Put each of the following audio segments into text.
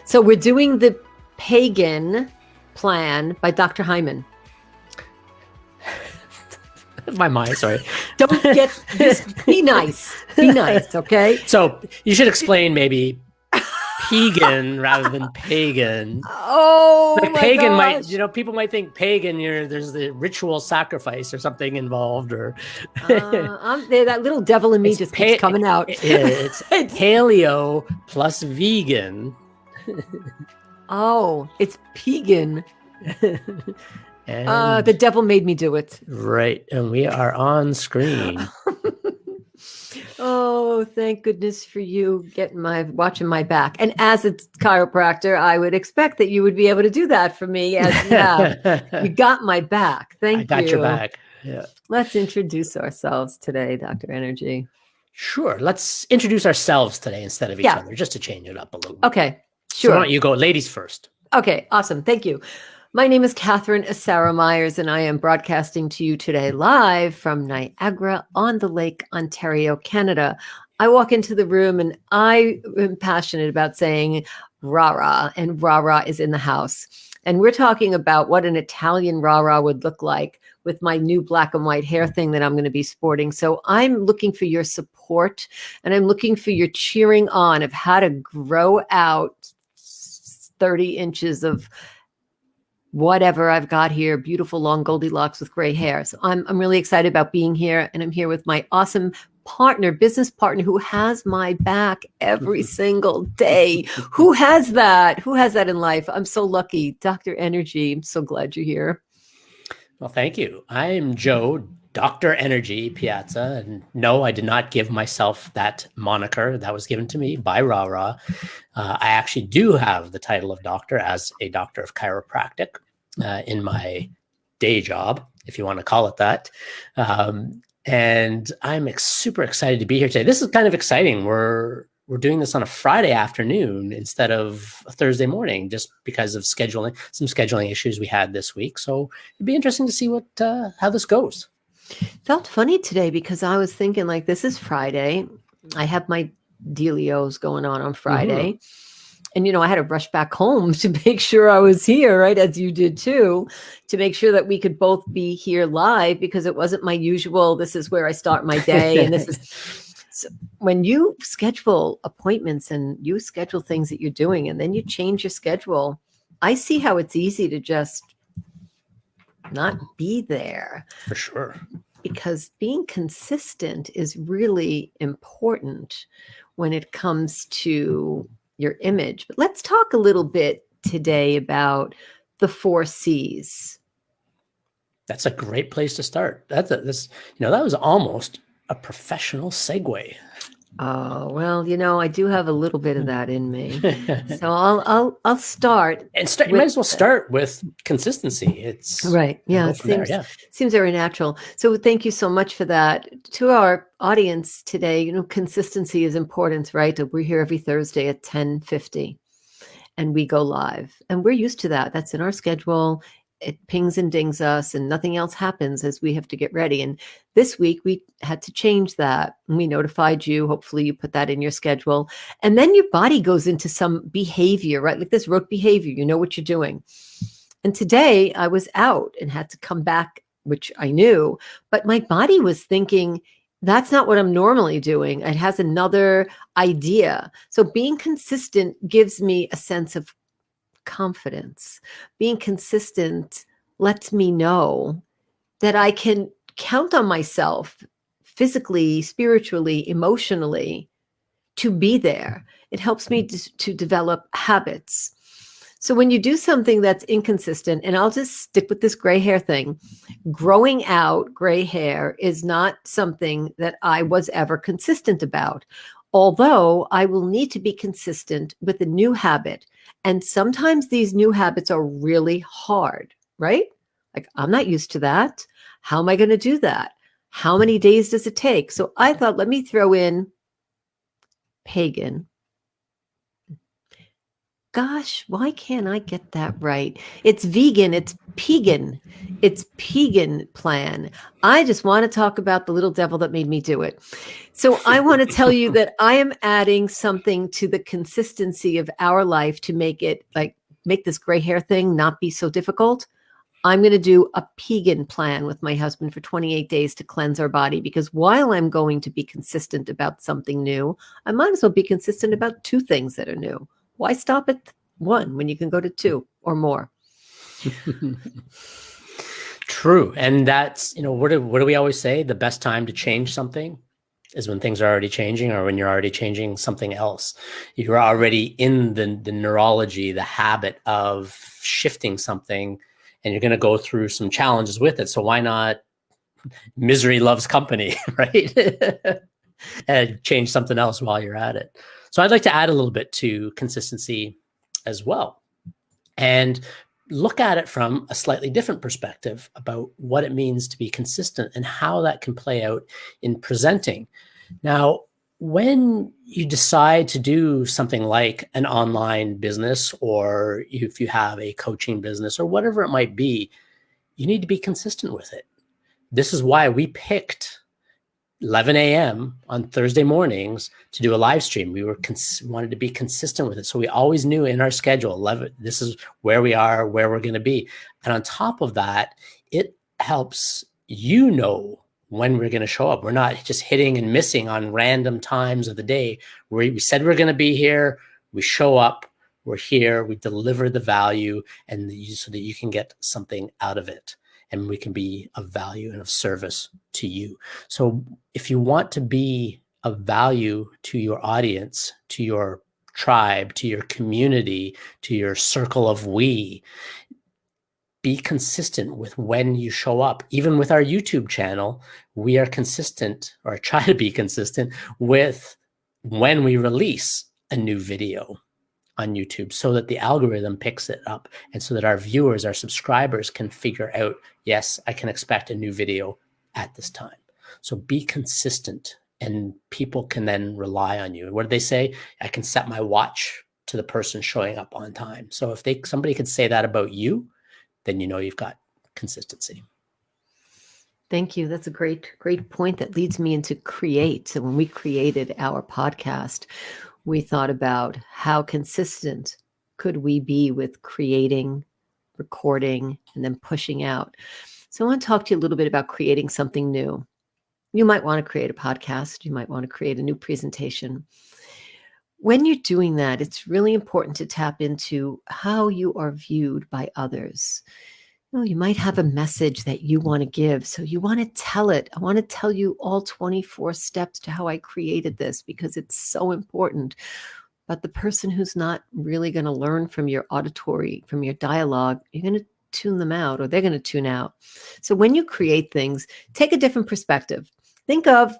So we're doing the pagan plan by Dr. Hyman. My mind, sorry. Don't get, just be nice. Be nice, okay? So you should explain maybe pagan rather than pagan. Oh, like my pagan gosh. might, people might think pagan, there's the ritual sacrifice or something involved, or that little devil in me It's just keeps coming out. it's paleo plus vegan. Oh, it's pagan. And the devil made me do it. right, and we are on screen. Oh, thank goodness for you watching my back. And as a chiropractor, I would expect that you would be able to do that for me as you have. You got my back. Thank you. I got your back. Yeah. Let's introduce ourselves today, Dr. Energy. Sure. Let's introduce ourselves today instead of each other, just to change it up a little bit. Okay, sure. So why don't you go ladies first? Okay, awesome. Thank you. My name is Catherine Asara Myers, and I am broadcasting to you today live from Niagara-on-the-Lake, Ontario, Canada. I walk into the room and I am passionate about saying rah-rah, and rah-rah is in the house. And we're talking about what an Italian rah-rah would look like with my new black and white hair thing that I'm going to be sporting. So I'm looking for your support, and I'm looking for your cheering on of how to grow out 30 inches of whatever I've got here, beautiful long Goldilocks with gray hair. So I'm really excited about being here, and I'm here with my awesome business partner who has my back every single day. Who has that? Who has that in life? I'm so lucky. Dr. Energy, I'm so glad you're here. Well, thank you. I'm Joe, Dr. Energy Piazza. And no, I did not give myself that moniker. That was given to me by Rara. I actually do have the title of doctor as a doctor of chiropractic in my day job, if you want to call it that. And I'm super excited to be here today. This is kind of exciting. We're doing this on a Friday afternoon instead of a Thursday morning, just because of some scheduling issues we had this week. So it'd be interesting to see how this goes. Felt funny today because I was thinking, like, this is Friday. I have my dealios going on Friday. Mm-hmm. And, I had to rush back home to make sure I was here, right? As you did too, to make sure that we could both be here live, because it wasn't my usual, this is where I start my day. And this is, so when you schedule appointments and you schedule things that you're doing, and then you change your schedule, I see how it's easy to just not be there. For sure. Because being consistent is really important when it comes to your image. But let's talk a little bit today about the 4 C's. That's a great place to start. That was almost a professional segue. Oh, well, I do have a little bit of that in me. So I'll start. And you might as well start with consistency. It's right. Yeah. Seems very natural. So thank you so much for that. To our audience today, consistency is important, right? We're here every Thursday at 10:50 and we go live, and we're used to that. That's in our schedule. It pings and dings us and nothing else happens as we have to get ready. And this week we had to change that. And we notified you. Hopefully you put that in your schedule. And then your body goes into some behavior, right? Like this rote behavior, you know what you're doing. And today I was out and had to come back, which I knew, but my body was thinking, that's not what I'm normally doing. It has another idea. So being consistent gives me a sense of confidence. Being consistent lets me know that I can count on myself physically, spiritually, emotionally to be there. It helps me to develop habits. So when you do something that's inconsistent, and I'll just stick with this gray hair thing, growing out gray hair is not something that I was ever consistent about. Although I will need to be consistent with a new habit. And sometimes these new habits are really hard, right? Like, I'm not used to that. How am I going to do that? How many days does it take? So I thought, let me throw in pagan. gosh, why can't I get that right? It's vegan, it's pegan. It's pegan plan. I just want to talk about the little devil that made me do it. So I want to tell you that I am adding something to the consistency of our life to make it like make this gray hair thing not be so difficult. I'm going to do a pegan plan with my husband for 28 days to cleanse our body, because while I'm going to be consistent about something new, I might as well be consistent about two things that are new. Why stop at one when you can go to two or more? True. And that's, what do we always say? The best time to change something is when things are already changing, or when you're already changing something else. You're already in the neurology, the habit of shifting something, and you're going to go through some challenges with it. So why not? Misery loves company, right? And change something else while you're at it. So I'd like to add a little bit to consistency as well, and look at it from a slightly different perspective about what it means to be consistent and how that can play out in presenting. Now, when you decide to do something like an online business, or if you have a coaching business or whatever it might be, you need to be consistent with it. This is why we picked 11 a.m. on Thursday mornings to do a live stream. We wanted to be consistent with it. So we always knew in our schedule, 11, this is where we are, where we're going to be. And on top of that, it helps when we're going to show up. We're not just hitting and missing on random times of the day. We said we're going to be here. We show up. We're here. We deliver the value, and so that you can get something out of it, and we can be of value and of service to you. So if you want to be of value to your audience, to your tribe, to your community, to your circle of we, be consistent with when you show up. Even with our YouTube channel, we are consistent, or try to be consistent with when we release a new video on YouTube, so that the algorithm picks it up, and so that our viewers, our subscribers, can figure out, yes, I can expect a new video at this time. So be consistent, and people can then rely on you. What did they say? I can set my watch to the person showing up on time. So if somebody could say that about you, then you've got consistency. Thank you. That's a great point that leads me into create. So when we created our podcast, we thought about how consistent could we be with creating, recording, and then pushing out. So I want to talk to you a little bit about creating something new. You might want to create a podcast. You might want to create a new presentation. When you're doing that, it's really important to tap into how you are viewed by others. You might have a message that you want to give, so you want to tell it. I want to tell you all 24 steps to how I created this, because it's so important. But the person who's not really going to learn from your auditory, from your dialogue, you're going to tune them out, or they're going to tune out. So when you create things, take a different perspective. Think of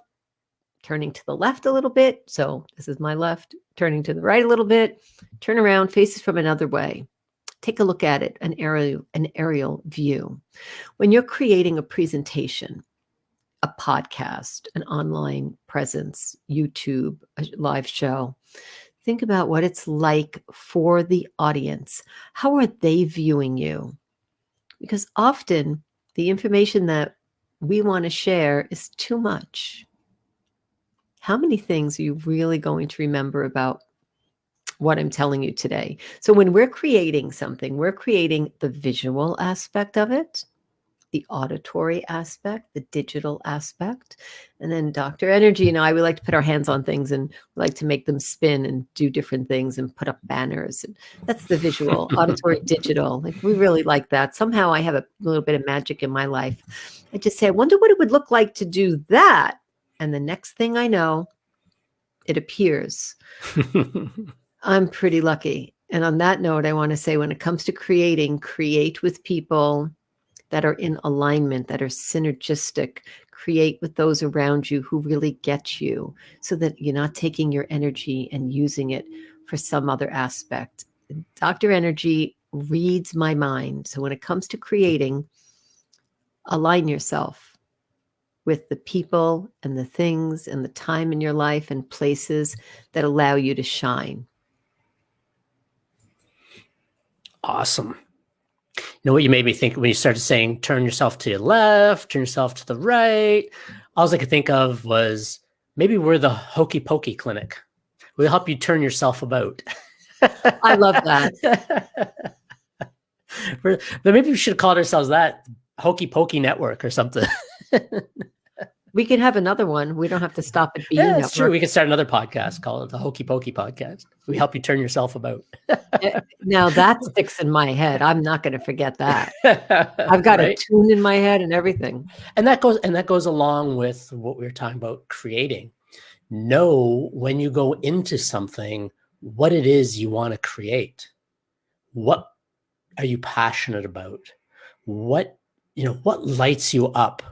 turning to the left a little bit. So this is my left, turning to the right a little bit, turn around, faces from another way. Take a look at it, an aerial view. When you're creating a presentation, a podcast, an online presence, YouTube, a live show, think about what it's like for the audience. How are they viewing you? Because often the information that we want to share is too much. How many things are you really going to remember about what I'm telling you today? So when we're creating something, we're creating the visual aspect of it, the auditory aspect, the digital aspect. And then Dr. Energy and I, we like to put our hands on things, and we like to make them spin and do different things and put up banners. And that's the visual, auditory, digital. Like, we really like that. Somehow I have a little bit of magic in my life. I just say, I wonder what it would look like to do that. And the next thing I know, it appears. I'm pretty lucky. And on that note, I want to say, when it comes to creating, create with people that are in alignment, that are synergistic. Create with those around you who really get you, so that you're not taking your energy and using it for some other aspect. Dr. Energy reads my mind. So when it comes to creating, align yourself with the people and the things and the time in your life and places that allow you to shine. Awesome. You know what you made me think when you started saying, turn yourself to your left, turn yourself to the right. All I could think of was maybe we're the hokey pokey clinic. We'll help you turn yourself about. I love that. But maybe we should have called ourselves that, Hokey Pokey Network or something. We could have another one. We don't have to stop at BU Yeah, Network. that's true. We could start another podcast called the Hokey Pokey Podcast. We help you turn yourself about. Now that sticks in my head. I'm not going to forget that. I've got a tune in my head and everything. And that goes along with what we were talking about creating. Know when you go into something what it is you want to create. What are you passionate about? What lights you up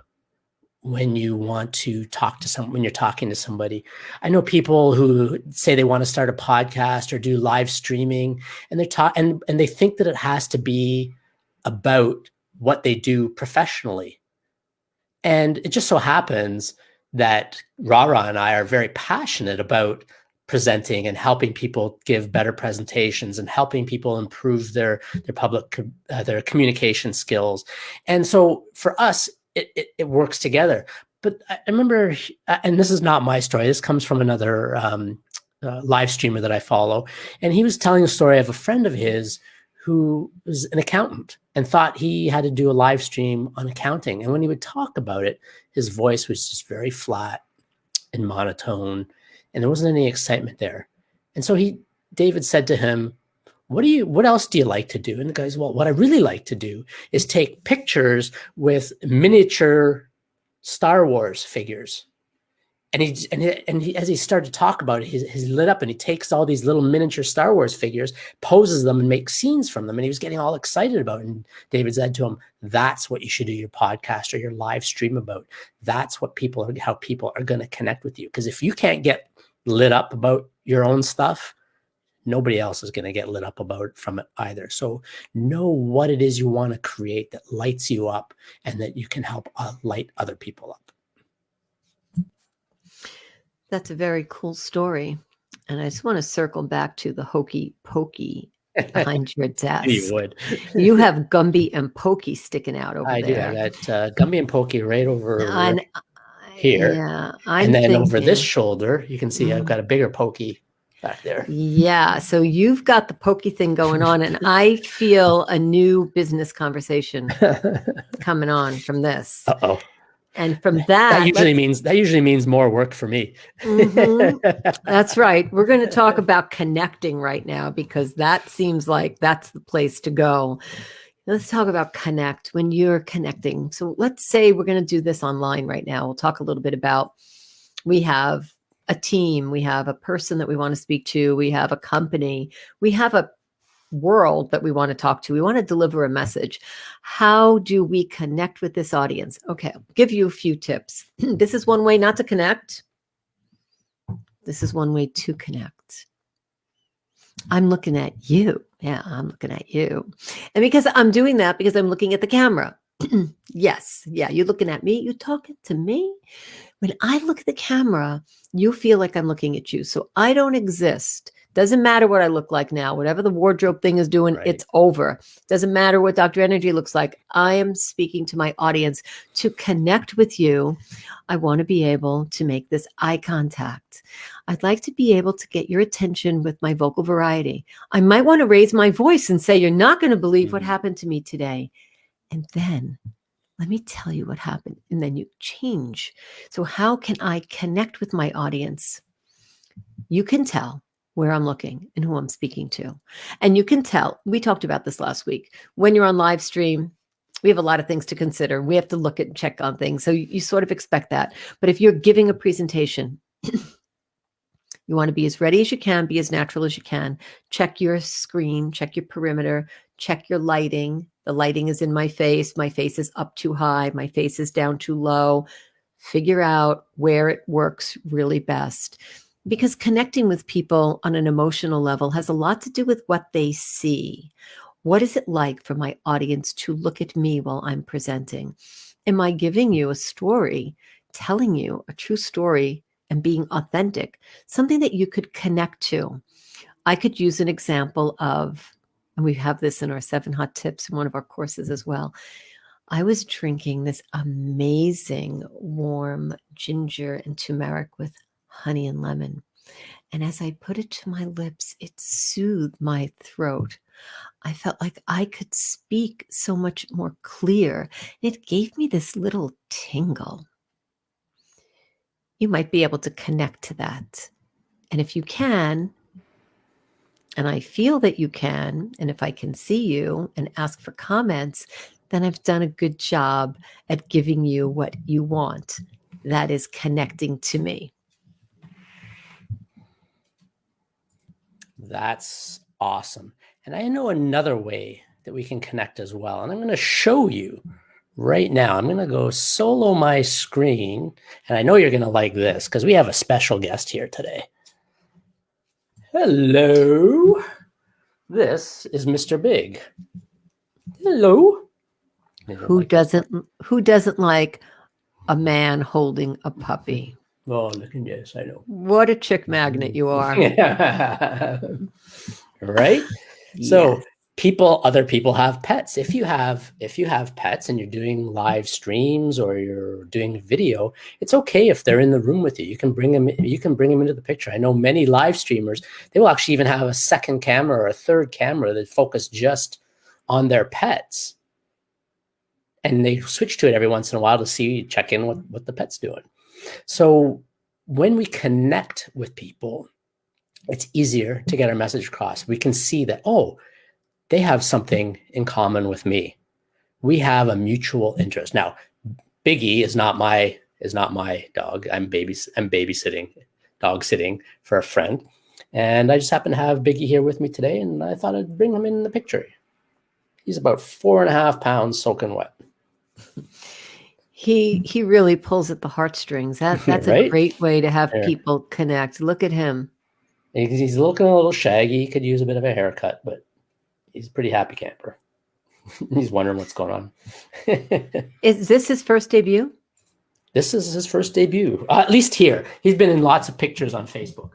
when you want to talk to someone, when you're talking to somebody? I know people who say they want to start a podcast or do live streaming, and and they think that it has to be about what they do professionally. And it just so happens that Rara and I are very passionate about presenting and helping people give better presentations and helping people improve their public their communication skills. And so for us, it works together. But I remember, and this is not my story, this comes from another live streamer that I follow, and he was telling a story of a friend of his who was an accountant and thought he had to do a live stream on accounting. And when he would talk about it, his voice was just very flat and monotone, and there wasn't any excitement there. And so David said to him, what else do you like to do? And the guy said, well, what I really like to do is take pictures with miniature Star Wars figures. And he, as he started to talk about it, he's lit up and he takes all these little miniature Star Wars figures, poses them, and makes scenes from them. And he was getting all excited about it. And David said to him, that's what you should do your podcast or your live stream about. That's how people are going to connect with you. Because if you can't get lit up about your own stuff, nobody else is going to get lit up from it either. So know what it is you want to create that lights you up and that you can help light other people up. That's a very cool story. And I just want to circle back to the hokey pokey behind your desk. You would. You have Gumby and Pokey sticking out over there. I got Gumby and Pokey right over here. Yeah. And then over this shoulder, you can see I've got a bigger Pokey back there. Yeah. So you've got the Pokey thing going on, and I feel a new business conversation coming on from this. Uh-oh. And from that usually means more work for me. That's right. We're going to talk about connecting right now, because that seems like that's the place to go. Let's talk about connect when you're connecting. So let's say we're going to do this online right now. We'll talk a little bit about, we have a team, we have a person that we want to speak to, we have a company, we have a world that we want to talk to. We want to deliver a message. How do we connect with this audience? Okay, I'll give you a few tips. This is one way not to connect. This is one way to connect. I'm looking at you. Yeah, I'm looking at you. And because I'm doing that, because I'm looking at the camera. Yes. Yeah, you're looking at me. You're talking to me. When I look at the camera, you feel like I'm looking at you. So I don't exist. Doesn't matter what I look like now. Whatever the wardrobe thing is doing, It's over. Doesn't matter what Dr. Energy looks like. I am speaking to my audience. To connect with you, I want to be able to make this eye contact. I'd like to be able to get your attention with my vocal variety. I might want to raise my voice and say, you're not going to believe what happened to me today. And then let me tell you what happened. And then you change. So how can I connect with my audience? You can tell where I'm looking and who I'm speaking to. And you can tell, we talked about this last week, when you're on live stream, we have a lot of things to consider. We have to look at and check on things. So you sort of expect that. But if you're giving a presentation, you want to be as ready as you can, be as natural as you can. Check your screen, check your perimeter, check your lighting. The lighting is in my face. My face is up too high. My face is down too low. Figure out where it works really best. Because connecting with people on an emotional level has a lot to do with what they see. What is it like for my audience to look at me while I'm presenting? Am I giving you a story, telling you a true story and being authentic, something that you could connect to? I could use an example of and we have this in our 7 Hot Tips in one of our courses as well. I was drinking this amazing warm ginger and turmeric with honey and lemon. And as I put it to my lips, it soothed my throat. I felt like I could speak so much more clear. It gave me this little tingle. You might be able to connect to that. And if you can, and I feel that you can, and if I can see you and ask for comments, then I've done a good job at giving you what you want. That is connecting to me. That's awesome. And I know another way that we can connect as well. And I'm going to show you right now. I'm going to go solo my screen. And I know you're going to like this because we have a special guest here today. Hello. This is Mr. Big. Hello. Who doesn't like a man holding a puppy? Oh, look at this. I know. What a chick magnet you are. Right? Yes. So other people have pets. If you have pets and you're doing live streams or you're doing video, it's okay if they're in the room with you. You can bring them into the picture. I know many live streamers, they will actually even have a second camera or a third camera that focus just on their pets. And they switch to it every once in a while to check in what the pet's doing. So when we connect with people, it's easier to get our message across. We can see that, oh, they have something in common with me. We have a mutual interest. Now, Biggie is not my dog. I'm dog sitting for a friend. And I just happen to have Biggie here with me today, and I thought I'd bring him in the picture. He's about 4.5 pounds soaking wet. He really pulls at the heartstrings. That's right? A great way to have people connect. Look at him. He's looking a little shaggy. He could use a bit of a haircut, but he's a pretty happy camper. He's wondering what's going on. Is this his first debut? This is his first debut, at least here. He's been in lots of pictures on Facebook.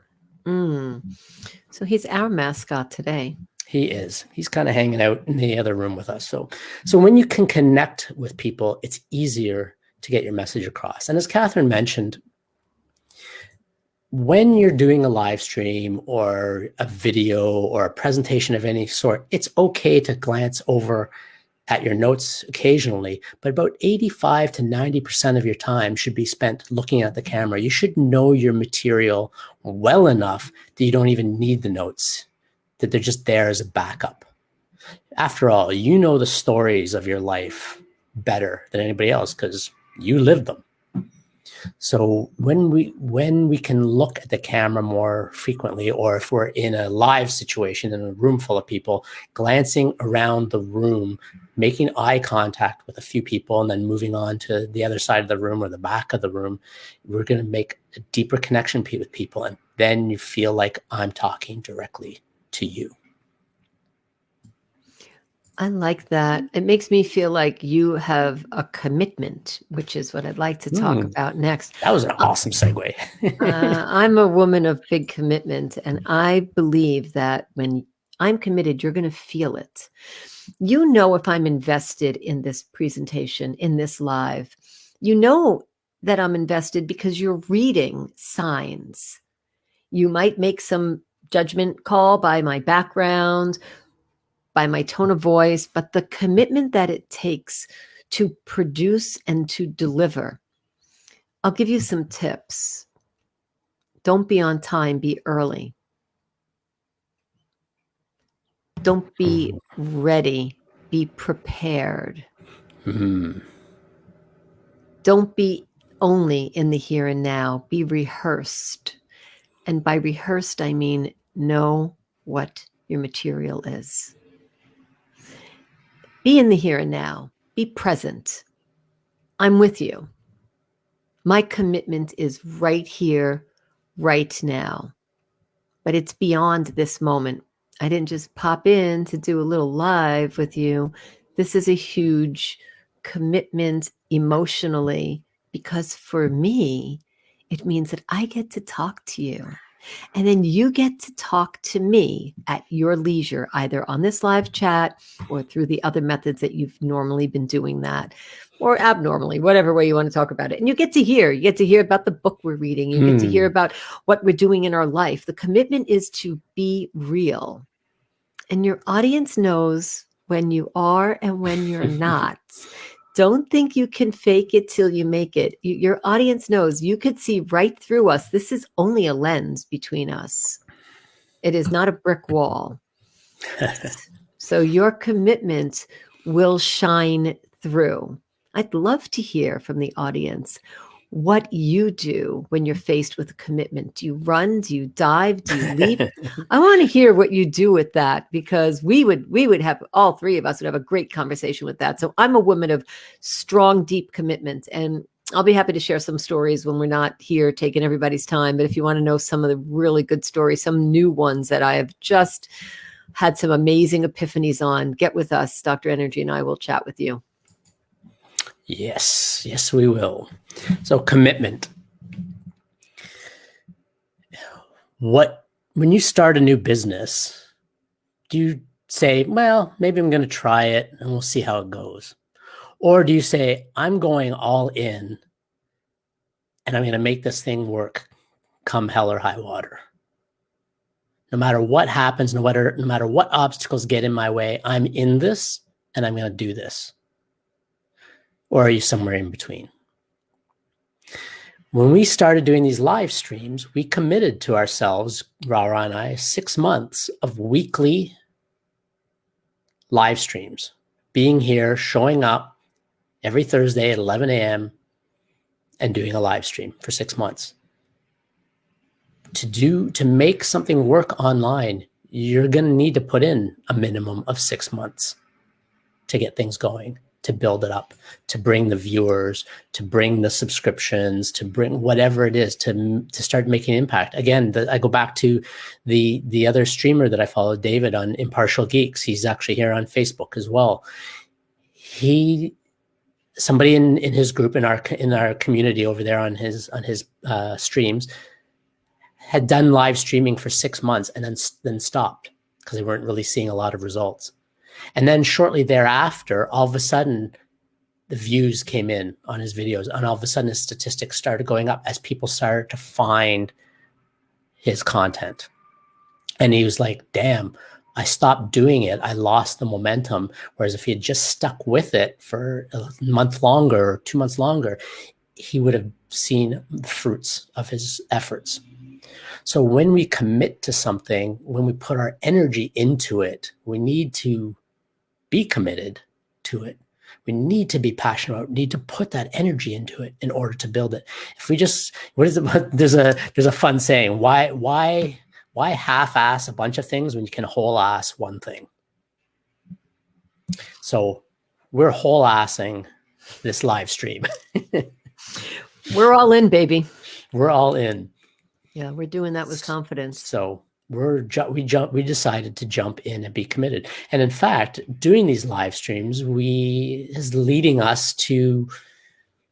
So he's our mascot today. He is. He's kind of hanging out in the other room with us. So when you can connect with people, it's easier to get your message across. And as Catherine mentioned, when you're doing a live stream or a video or a presentation of any sort, it's okay to glance over at your notes occasionally, but about 85 to 90% of your time should be spent looking at the camera. You should know your material well enough that you don't even need the notes, that they're just there as a backup. After all, you know the stories of your life better than anybody else because you lived them. So when we can look at the camera more frequently, or if we're in a live situation in a room full of people, glancing around the room, making eye contact with a few people, and then moving on to the other side of the room or the back of the room, we're going to make a deeper connection with people. And then you feel like I'm talking directly to you. I like that. It makes me feel like you have a commitment, which is what I'd like to talk about next. That was an awesome segue. I'm a woman of big commitment, and I believe that when I'm committed, you're going to feel it. You know, if I'm invested in this presentation, in this live, you know that I'm invested because you're reading signs. You might make some judgment call by my background, by my tone of voice, but the commitment that it takes to produce and to deliver. I'll give you some tips. Don't be on time, be early. Don't be ready, be prepared. Don't be only in the here and now, be rehearsed. And by rehearsed, I mean know what your material is. Be in the here and now. Be present. I'm with you. My commitment is right here, right now. But it's beyond this moment. I didn't just pop in to do a little live with you. This is a huge commitment emotionally, because for me, it means that I get to talk to you. And then you get to talk to me at your leisure, either on this live chat or through the other methods that you've normally been doing that, or abnormally, whatever way you want to talk about it. And you get to hear about the book we're reading. You get to hear about what we're doing in our life. The commitment is to be real. And your audience knows when you are and when you're not. Don't think you can fake it till you make it. Your audience knows. You could see right through us. This is only a lens between us. It is not a brick wall. So your commitment will shine through. I'd love to hear from the audience what you do when you're faced with a commitment. Do you run? Do you dive? Do you leap? I want to hear what you do with that, because we would have, all three of us would have a great conversation with that. So I'm a woman of strong, deep commitment, and I'll be happy to share some stories when we're not here taking everybody's time. But if you want to know some of the really good stories, some new ones that I have just had some amazing epiphanies on, get with us. Dr. Energy and I will chat with you. Yes, we will. So commitment. When you start a new business, do you say, well, maybe I'm going to try it and we'll see how it goes? Or do you say, I'm going all in and I'm going to make this thing work come hell or high water? No matter what happens, no matter what obstacles get in my way, I'm in this and I'm going to do this. Or are you somewhere in between? When we started doing these live streams, we committed to ourselves, Rara and I, 6 months of weekly live streams, being here, showing up every Thursday at 11 a.m. and doing a live stream for 6 months. To make something work online, you're going to need to put in a minimum of 6 months to get things going, to build it up, to bring the viewers, to bring the subscriptions, to bring whatever it is, to start making impact. Again, I go back to the other streamer that I follow, David, on Impartial Geeks. He's actually here on Facebook as well. Somebody in his group, in our community over there on his streams, had done live streaming for 6 months and then stopped because they weren't really seeing a lot of results. And then shortly thereafter, all of a sudden, the views came in on his videos, and all of a sudden his statistics started going up as people started to find his content. And he was like, damn, I stopped doing it. I lost the momentum. Whereas if he had just stuck with it for a month longer or 2 months longer, he would have seen the fruits of his efforts. So when we commit to something, when we put our energy into it, we need to be committed to it. We need to be passionate about it. We need to put that energy into it in order to build it. If we just, there's a fun saying, why half-ass a bunch of things when you can whole-ass one thing? So we're whole-assing this live stream. We're all in, baby. We're all in. Yeah, we're doing that with confidence. So we decided to jump in and be committed. And in fact, doing these live streams is leading us to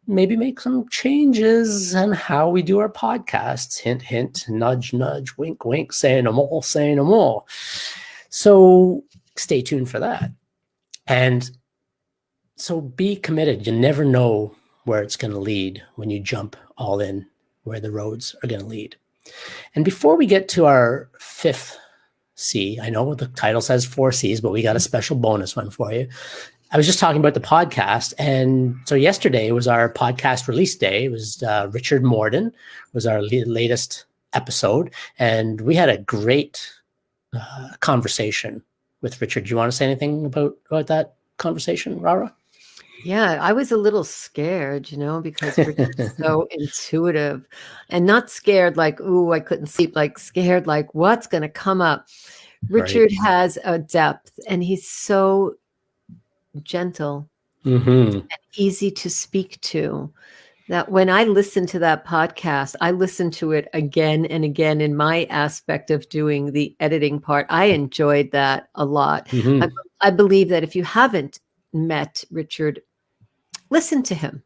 maybe make some changes in how we do our podcasts. Hint, hint, nudge, nudge, wink, wink, say no more, say no more. So stay tuned for that. And so be committed. You never know where it's going to lead when you jump all in, where the roads are going to lead. And before we get to our 5th C, I know the title says 4 C's, but we got a special bonus one for you. I was just talking about the podcast. And so yesterday was our podcast release day. It was Richard Morden was our latest episode. And we had a great conversation with Richard. Do you want to say anything about that conversation, Rara? Yeah, I was a little scared, because Richard's so intuitive, and not scared like, ooh, I couldn't sleep, like scared like what's going to come up. Richard has a depth, and he's so gentle and easy to speak to that when I listened to that podcast, I listened to it again and again in my aspect of doing the editing part. I enjoyed that a lot. I believe that if you haven't met Richard, listen to him.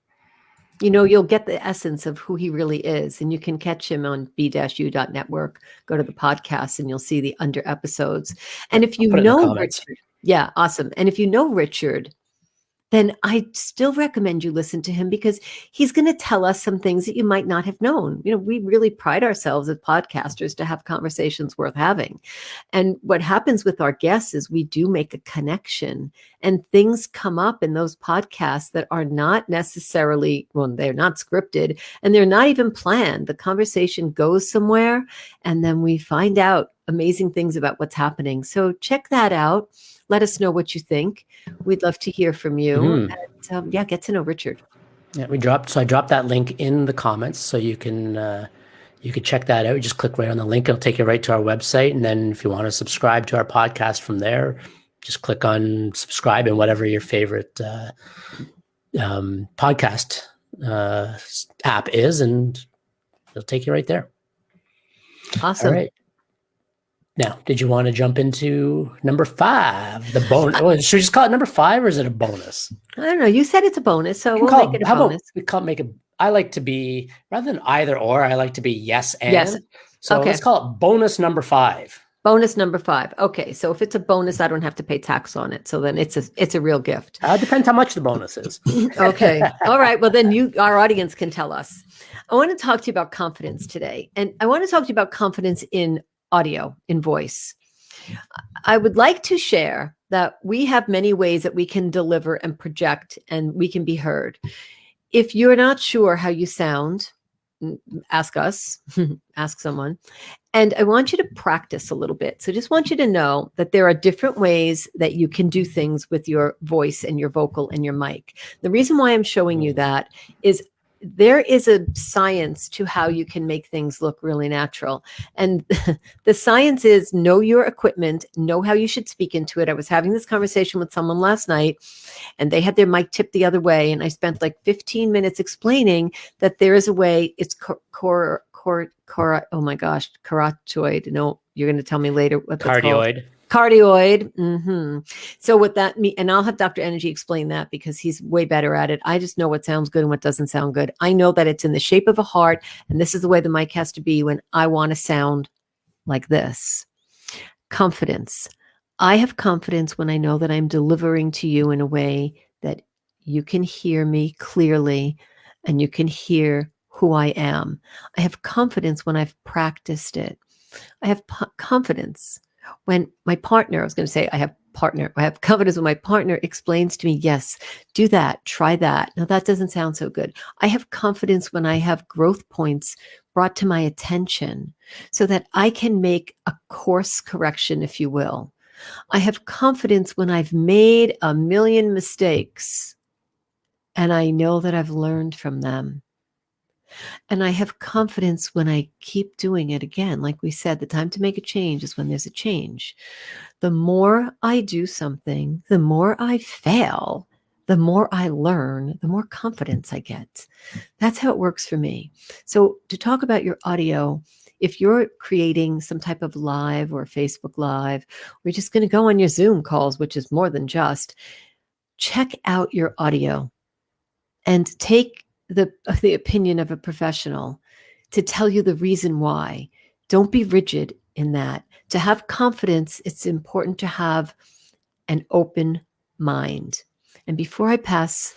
You'll get the essence of who he really is. And you can catch him on b-u.network. Go to the podcast and you'll see the under episodes. And if you know Richard, yeah, awesome. And if you know Richard, then I still recommend you listen to him, because he's going to tell us some things that you might not have known. We really pride ourselves as podcasters to have conversations worth having. And what happens with our guests is we do make a connection, and things come up in those podcasts that are not necessarily, well, they're not scripted and they're not even planned. The conversation goes somewhere and then we find out amazing things about what's happening. So check that out. Let us know what you think. We'd love to hear from you. Mm-hmm. And get to know Richard. Yeah, I dropped that link in the comments, so you can check that out. You just click right on the link. It'll take you right to our website. And then if you want to subscribe to our podcast from there, just click on subscribe in whatever your favorite podcast app is, and it'll take you right there. Awesome. All right. Now, did you want to jump into number 5, the bonus? Should we just call it number 5, or is it a bonus? I don't know. You said it's a bonus, so we'll make it a bonus. I like to be, rather than either or, I like to be yes and. Yes. So let's call it bonus number 5. Bonus number 5. Okay, so if it's a bonus, I don't have to pay tax on it. So then it's a real gift. Depends how much the bonus is. Okay. All right. Well, then our audience can tell us. I want to talk to you about confidence today, and I want to talk to you about confidence in audio, in voice. I would like to share that we have many ways that we can deliver and project, and we can be heard. If you're not sure how you sound, ask us, ask someone. And I want you to practice a little bit. So just want you to know that there are different ways that you can do things with your voice and your vocal and your mic. The reason why I'm showing you that is there is a science to how you can make things look really natural. And the science is know your equipment, know how you should speak into it. I was having this conversation with someone last night, and they had their mic tipped the other way. And I spent like 15 minutes explaining that there is a way. It's oh my gosh, carotid. No, you're going to tell me later what that's called. Cardioid. Mm-hmm. So what that means, and I'll have Dr. Energy explain that because he's way better at it. I just know what sounds good and what doesn't sound good. I know that it's in the shape of a heart, and this is the way the mic has to be when I want to sound like this. Confidence. I have confidence when I know that I'm delivering to you in a way that you can hear me clearly and you can hear who I am. I have confidence when I've practiced it. I have confidence when my partner, I have confidence when my partner explains to me, yes, do that, try that. Now that doesn't sound so good. I have confidence when I have growth points brought to my attention so that I can make a course correction, if you will. I have confidence when I've made a million mistakes and I know that I've learned from them. And I have confidence when I keep doing it again. Like we said, the time to make a change is when there's a change. The more I do something, the more I fail, the more I learn, the more confidence I get. That's how it works for me. So to talk about your audio, if you're creating some type of live or Facebook Live, we're just going to go on your Zoom calls, which is more than just, check out your audio and take the opinion of a professional to tell you the reason why. Don't be rigid in that. To have confidence, it's important to have an open mind. And before I pass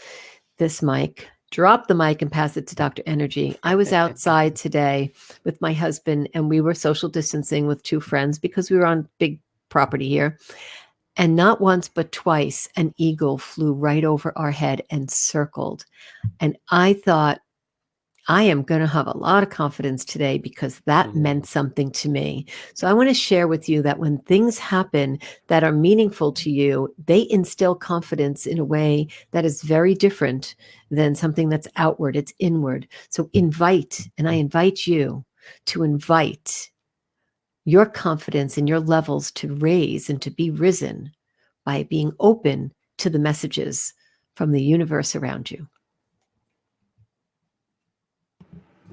this mic, drop the mic and pass it to Dr. Energy, I was outside today with my husband and we were social distancing with 2 friends because we were on big property here. And not once, but twice, an eagle flew right over our head and circled. And I thought, I am going to have a lot of confidence today because that meant something to me. So I want to share with you that when things happen that are meaningful to you, they instill confidence in a way that is very different than something that's outward. It's inward. So invite, and I invite you to invite your confidence and your levels to raise and to be risen by being open to the messages from the universe around you.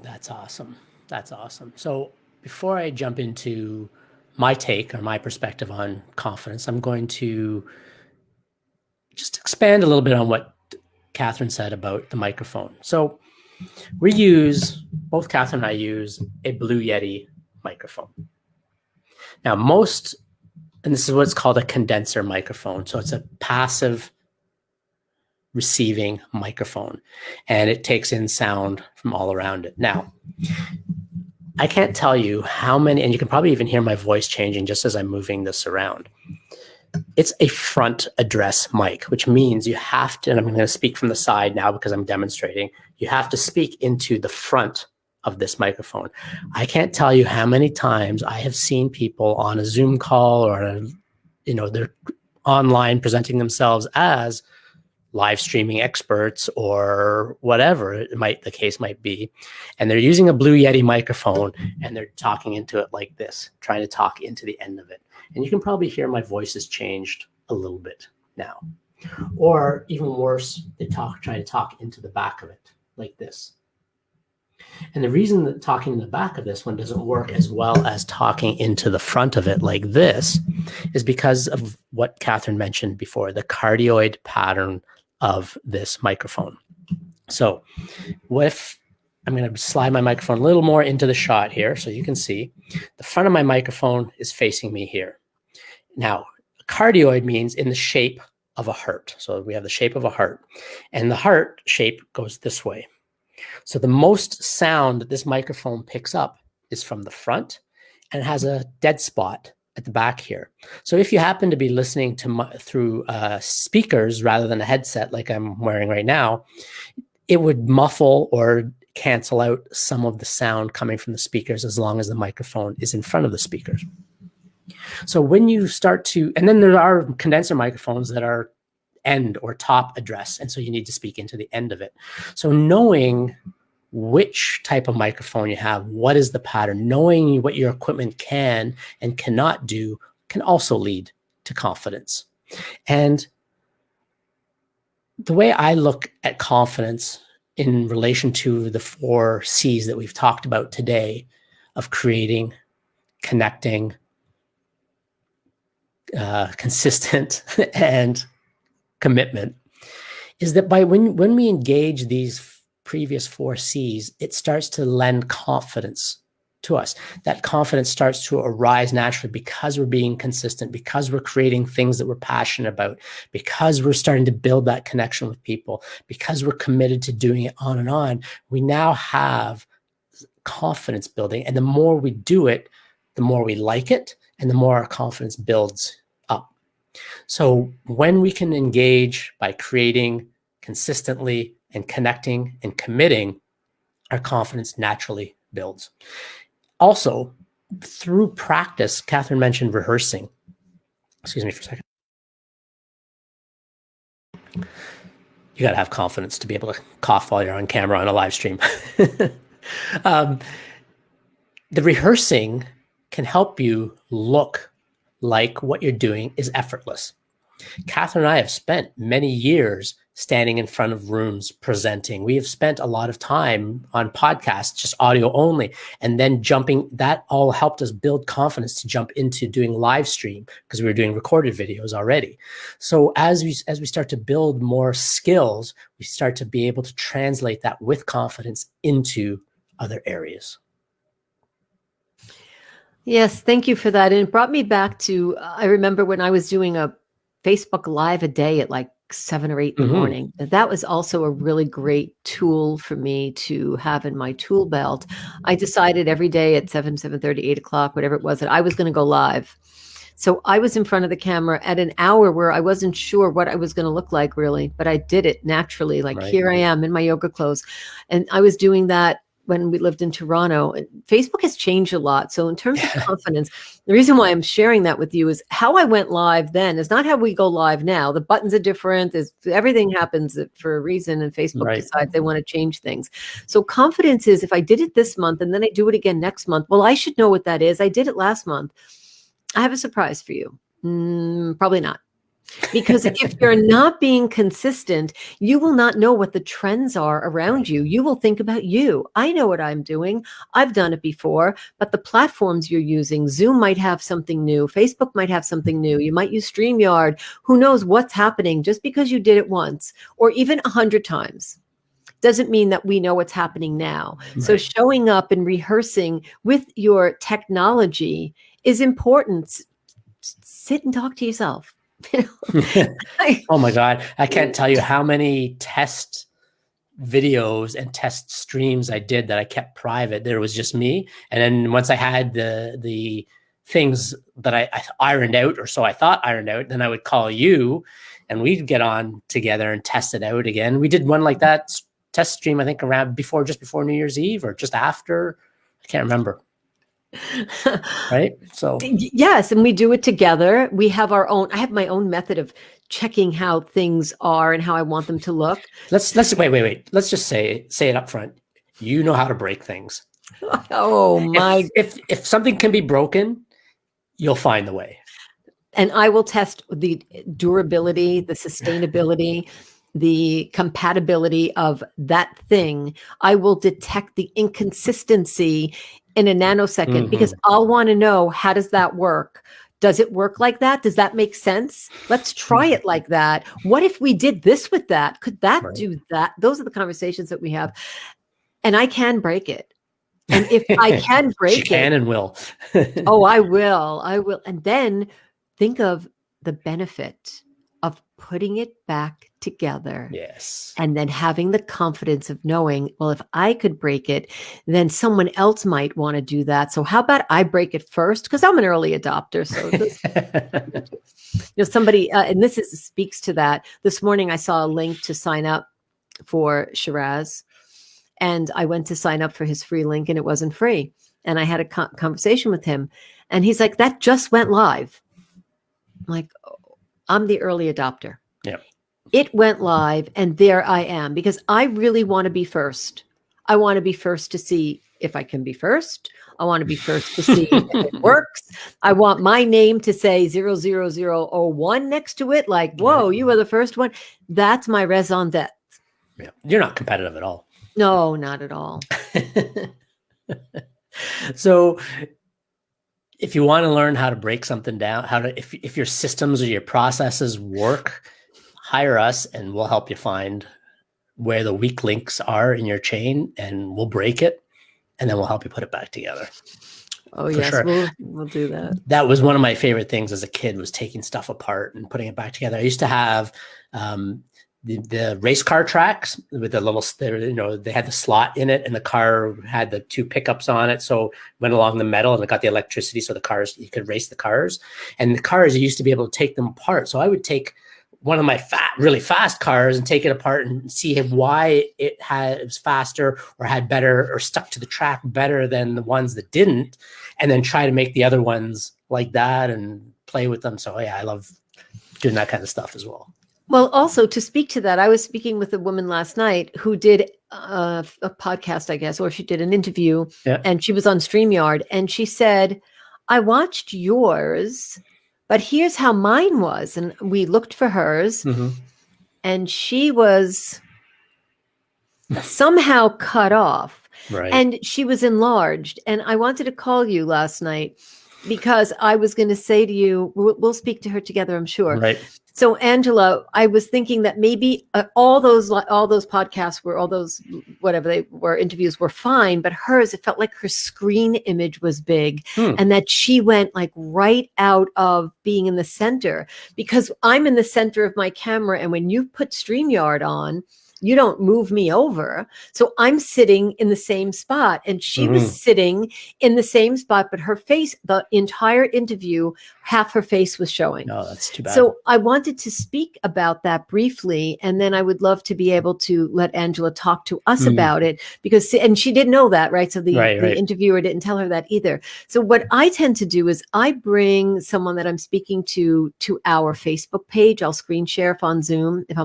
That's awesome. That's awesome. So before I jump into my take or my perspective on confidence, I'm going to just expand a little bit on what Catherine said about the microphone. So both Catherine and I use a Blue Yeti microphone. Now, and this is what's called a condenser microphone. So it's a passive receiving microphone, and it takes in sound from all around it. Now, I can't tell you how many, and you can probably even hear my voice changing just as I'm moving this around. It's a front address mic, which means you have to, and I'm going to speak from the side now because I'm demonstrating, you have to speak into the front of this microphone. I can't tell you how many times I have seen people on a Zoom call or, they're online presenting themselves as live streaming experts or whatever the case might be. And they're using a Blue Yeti microphone and they're talking into it like this, trying to talk into the end of it. And you can probably hear my voice has changed a little bit now. Or even worse, they try to talk into the back of it like this. And the reason that talking in the back of this one doesn't work as well as talking into the front of it like this is because of what Catherine mentioned before, the cardioid pattern of this microphone. So I'm going to slide my microphone a little more into the shot here so you can see the front of my microphone is facing me here. Now, cardioid means in the shape of a heart. So we have the shape of a heart, and the heart shape goes this way. So the most sound that this microphone picks up is from the front, and it has a dead spot at the back here. So if you happen to be listening through speakers rather than a headset like I'm wearing right now, it would muffle or cancel out some of the sound coming from the speakers as long as the microphone is in front of the speakers. So when you start to, and then there are condenser microphones that are end or top address, and so you need to speak into the end of it. So knowing which type of microphone you have, what is the pattern, knowing what your equipment can and cannot do can also lead to confidence. And the way I look at confidence in relation to the 4 C's that we've talked about today of creating, connecting, consistent, and commitment, is that when we engage these previous 4 C's, it starts to lend confidence to us. That confidence starts to arise naturally because we're being consistent, because we're creating things that we're passionate about, because we're starting to build that connection with people, because we're committed to doing it on and on. We now have confidence building, and the more we do it, the more we like it, and the more our confidence builds up. So when we can engage by creating consistently and connecting and committing, our confidence naturally builds. Also, through practice, Catherine mentioned rehearsing. Excuse me for a second. You got to have confidence to be able to cough while you're on camera on a live stream. The rehearsing can help you look like what you're doing is effortless. Catherine and I have spent many years standing in front of rooms presenting. We have spent a lot of time on podcasts, just audio only, and then that all helped us build confidence to jump into doing live stream because we were doing recorded videos already. So as we start to build more skills, we start to be able to translate that with confidence into other areas. Yes, thank you for that. And it brought me back to, I remember when I was doing a Facebook Live a day at like 7 or 8 in the morning. That was also a really great tool for me to have in my tool belt. I decided every day at 7:30, 8 o'clock, whatever it was, that I was going to go live. So I was in front of the camera at an hour where I wasn't sure what I was going to look like really, but I did it naturally. Like Here I am in my yoga clothes. And I was doing that when we lived in Toronto. And Facebook has changed a lot. So in terms of confidence, the reason why I'm sharing that with you is how I went live then is not how we go live now. The buttons are different. Everything happens for a reason, and Facebook decides they want to change things. So confidence is, if I did it this month and then I do it again next month, well, I should know what that is. I did it last month. I have a surprise for you. Probably not. Because if you're not being consistent, you will not know what the trends are around you. You will think about you. I know what I'm doing. I've done it before, but the platforms you're using, Zoom might have something new. Facebook might have something new. You might use StreamYard. Who knows what's happening just because you did it once or even 100 times. doesn't mean that we know what's happening now. Right. So showing up and rehearsing with your technology is important. Sit and talk to yourself. Oh my God. I can't tell you how many test videos and test streams I did that I kept private. There was just me. And then once I had the things that I ironed out, or so I thought ironed out, then I would call you and we'd get on together and test it out again. We did one like that test stream, I think around just before New Year's Eve or just after. I can't remember. Right. So yes. And we do it together. We have our own, I have my own method of checking how things are and how I want them to look. Let's wait. Let's just say it up front. You know how to break things. Oh my. If something can be broken, you'll find the way. And I will test the durability, the sustainability, the compatibility of that thing. I will detect the inconsistency in a nanosecond because I'll want to know, how does that work? Does it work like that? Does that make sense? Let's try it like that. What if we did this with that? Could that do that? Those are the conversations that we have. And I can break it. And if I can break it. She can and will. Oh, I will. I will. And then think of the benefit of putting it back together. Yes. And then having the confidence of knowing, well, if I could break it, then someone else might want to do that. So how about I break it first? Because I'm an early adopter. So this, somebody, and this speaks to that. This morning, I saw a link to sign up for Shiraz. And I went to sign up for his free link and it wasn't free. And I had a conversation with him and he's like, that just went live. I'm like, oh, I'm the early adopter. Yeah. It went live and there I am because I really want to be first. I want to be first to see if I can be first. I want to be first to see if it works. I want my name to say 00001 next to it. Like, whoa, you were the first one. That's my raison d'etre. Yeah. You're not competitive at all. No, not at all. So if you want to learn how to break something down, if your systems or your processes work, hire us and we'll help you find where the weak links are in your chain and we'll break it and then we'll help you put it back together. Oh, yes, sure. We'll do that. That was one of my favorite things as a kid, was taking stuff apart and putting it back together. I used to have the race car tracks with the little, they had the slot in it and the car had the two pickups on it. So it went along the metal and it got the electricity. So the cars, you could race the cars, and the cars, you used to be able to take them apart. So I would take one of my really fast cars and take it apart and see why it was faster or had better or stuck to the track better than the ones that didn't. And then try to make the other ones like that and play with them. So yeah, I love doing that kind of stuff as well. Well, also to speak to that, I was speaking with a woman last night who did a podcast, I guess, or she did an interview, and she was on StreamYard, and she said, I watched yours, but here's how mine was. And we looked for hers, and she was somehow cut off, and she was enlarged. And I wanted to call you last night because I was going to say to you, we'll speak to her together, I'm sure. Right. So Angela, I was thinking that maybe all those podcasts were, all those, whatever they were, interviews were fine, but hers, it felt like her screen image was big and that she went like right out of being in the center, because I'm in the center of my camera. And when you put StreamYard on, you don't move me over. So I'm sitting in the same spot, and she was sitting in the same spot, but her face, the entire interview, half her face was showing. No, that's too bad. So I wanted to speak about that briefly, and then I would love to be able to let Angela talk to us about it, because, and she didn't know that, right? So the interviewer didn't tell her that either. So what I tend to do is I bring someone that I'm speaking to our Facebook page. I'll screen share if I'm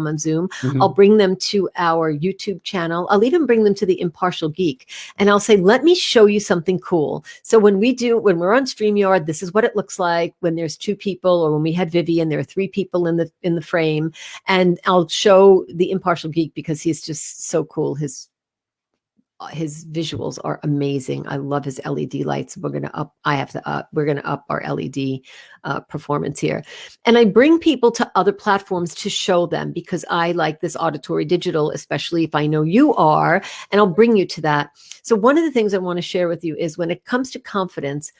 on Zoom. I'll bring them to our YouTube channel. I'll even bring them to the Impartial Geek, and I'll say, let me show you something cool. So when we're on StreamYard, this is what it looks like when there's two people, or when we had Vivian, there are three people in the frame. And I'll show the Impartial Geek because he's just so cool. his visuals are amazing. I love his LED lights. We're gonna up. We're gonna up our LED performance here. And I bring people to other platforms to show them, because I like this auditory digital, especially if I know you are, and I'll bring you to that. So one of the things I want to share with you is, when it comes to confidence,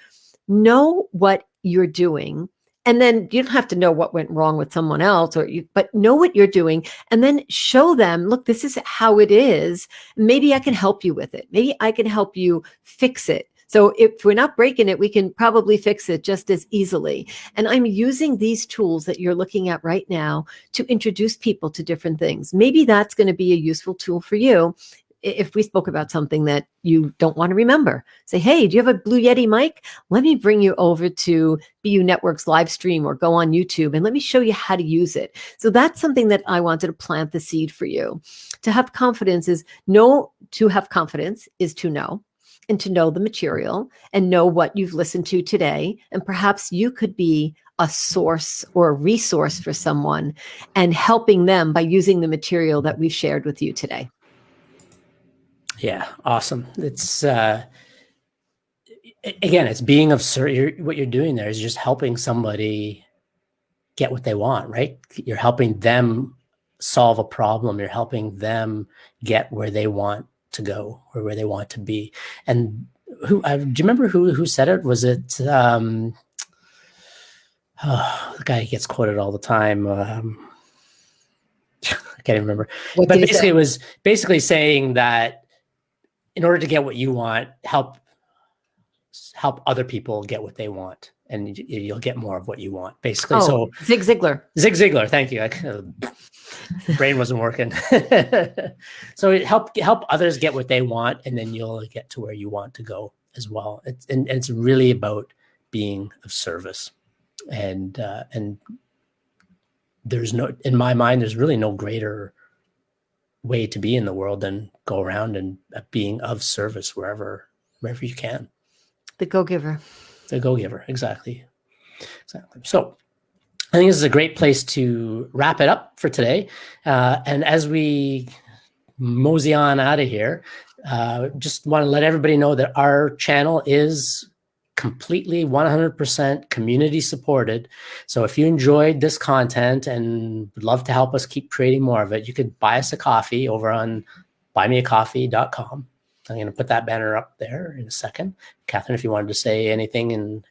know what you're doing. And then you don't have to know what went wrong with someone else, but know what you're doing, and then show them, look, this is how it is. Maybe I can help you with it. Maybe I can help you fix it. So if we're not breaking it, we can probably fix it just as easily. And I'm using these tools that you're looking at right now to introduce people to different things. Maybe that's going to be a useful tool for you. If we spoke about something that you don't want to remember, say, hey, do you have a Blue Yeti mic? Let me bring you over to BU Network's live stream, or go on YouTube and let me show you how to use it. So that's something that I wanted to plant the seed for you. To have confidence is to know, and to know the material, and know what you've listened to today. And perhaps you could be a source or a resource for someone, and helping them by using the material that we've shared with you today. Yeah, awesome. It's again, it's being of service. What you're doing there is just helping somebody get what they want, right? You're helping them solve a problem. You're helping them get where they want to go, or where they want to be. And do you remember who said it? Was it the guy who gets quoted all the time? I can't even remember. But basically, it was basically saying that in order to get what you want, help other people get what they want, and you'll get more of what you want, basically. So Zig Ziglar. Thank you. Brain wasn't working. So help others get what they want, and then you'll get to where you want to go as well. It's really about being of service. And there's in my mind, there's really no greater way to be in the world than go around and being of service wherever you can. The go-giver. Exactly. So I think this is a great place to wrap it up for today. And as we mosey on out of here, just want to let everybody know that our channel is completely 100% community supported. So if you enjoyed this content and would love to help us keep creating more of it, you could buy us a coffee over on buymeacoffee.com. I'm going to put that banner up there in a second. Catherine, if you wanted to say anything in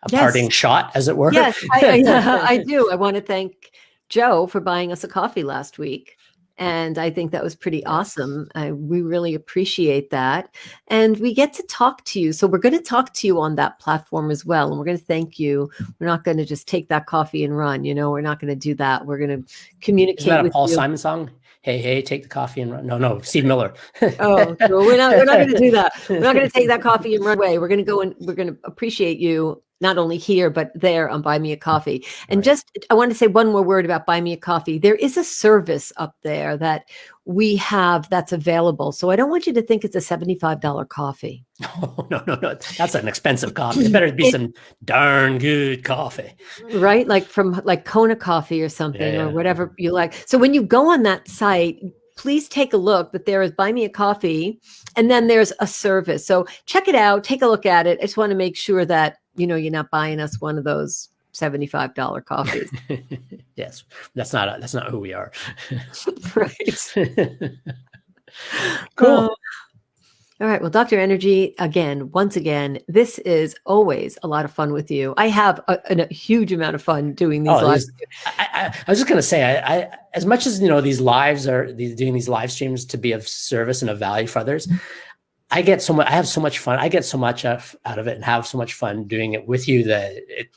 a parting shot, as it were. Yes, I do. I want to thank Joe for buying us a coffee last week. And I think that was pretty awesome. We really appreciate that. And we get to talk to you. So we're going to talk to you on that platform as well. And we're going to thank you. We're not going to just take that coffee and run. We're not going to do that. We're going to communicate. Isn't that with a Paul you. Simon song? Hey, take the coffee and run. No, Steve Miller. Oh, no, we're not going to do that. We're not going to take that coffee and run away. We're going to go and we're going to appreciate you, not only here, but there on Buy Me a Coffee. And I want to say one more word about Buy Me a Coffee. There is a service up there that we have that's available. So I don't want you to think it's a $75 coffee. Oh, no. That's an expensive coffee. It better be some darn good coffee. Right? Like from Kona Coffee or something, or whatever you like. So when you go on that site, please take a look that there is Buy Me a Coffee, and then there's a service. So check it out, take a look at it. I just want to make sure that, you're not buying us one of those $75 coffees. Yes, that's not who we are. Right. Cool. All right. Well, Dr. Energy, once again, this is always a lot of fun with you. I have a huge amount of fun doing these lives. I was just going to say, I as much as these lives are doing these live streams to be of service and of value for others, I have so much fun. I get so much out of it and have so much fun doing it with you that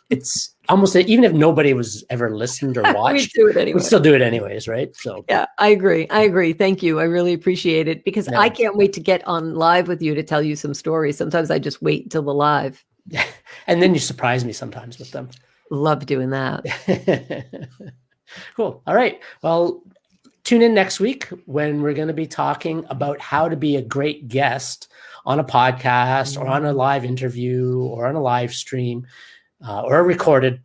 it's almost, even if nobody was ever listened or watched, we still do it anyways, right? So yeah, I agree. Thank you. I really appreciate it, because I can't wait to get on live with you to tell you some stories. Sometimes I just wait until the live. And then you surprise me sometimes with them. Love doing that. Cool. All right. Well, tune in next week when we're going to be talking about how to be a great guest on a podcast or on a live interview or on a live stream or a recorded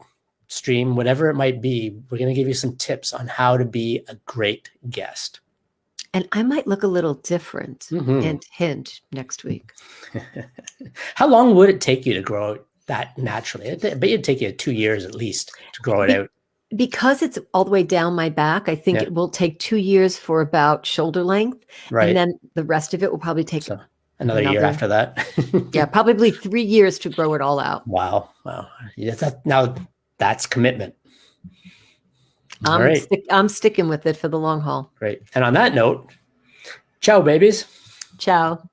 stream, whatever it might be. We're going to give you some tips on how to be a great guest. And I might look a little different. Hint, hint, next week. How long would it take you to grow that naturally? I bet it'd take you 2 years at least to grow it out. Because it's all the way down my back, I think it will take 2 years for about shoulder length. Right. And then the rest of it will probably take another year after that. Yeah, probably 3 years to grow it all out. Wow. Now that's commitment. I'm sticking with it for the long haul. Great. And on that note, ciao, babies. Ciao.